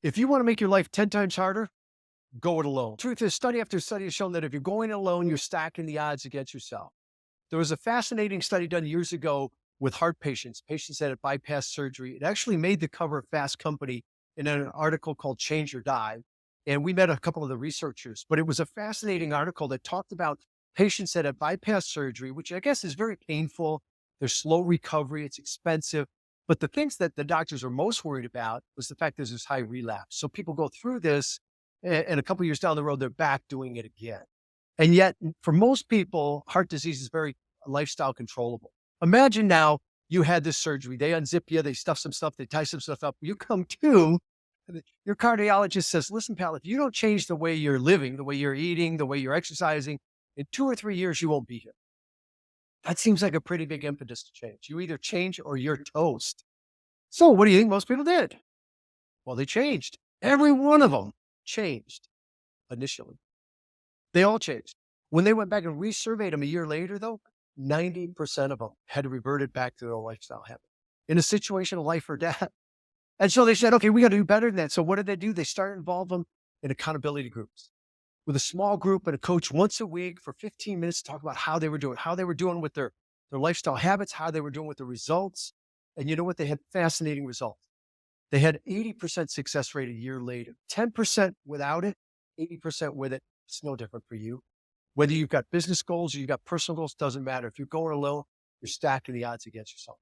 If you want to make your life 10 times harder, go it alone. Truth is, study after study has shown that if you're going alone, you're stacking the odds against yourself. There was a fascinating study done years ago with heart patients, patients that had bypass surgery. It actually made the cover of Fast Company in an article called Change or Die. And we met a couple of the researchers, but it was a fascinating article that talked about patients that have bypass surgery, which I guess is very painful. There's slow recovery, it's expensive. But the things that the doctors are most worried about was the fact there's this high relapse. So people go through this, and a couple of years down the road, they're back doing it again. And yet, for most people, heart disease is very lifestyle controllable. Imagine now you had this surgery. They unzip you, they stuff some stuff, they tie some stuff up. You come to, and your cardiologist says, listen, pal, if you don't change the way you're living, the way you're eating, the way you're exercising, in 2 or 3 years, you won't be here. That seems like a pretty big impetus to change. You either change or you're toast. So what do you think most people did? Well, they changed. Every one of them changed initially. They all changed. When they went back and resurveyed them a year later, though, 90% of them had reverted back to their lifestyle habit in a situation of life or death. And so they said, okay, we got to do better than that. So what did they do? They started involving them in accountability groups with a small group and a coach once a week for 15 minutes to talk about how they were doing with their lifestyle habits, how they were doing with the results. And you know what? They had fascinating results. They had 80% success rate a year later, 10% without it, 80% with it. It's no different for you. Whether you've got business goals or you've got personal goals, doesn't matter. If you're going alone, you're stacking the odds against yourself.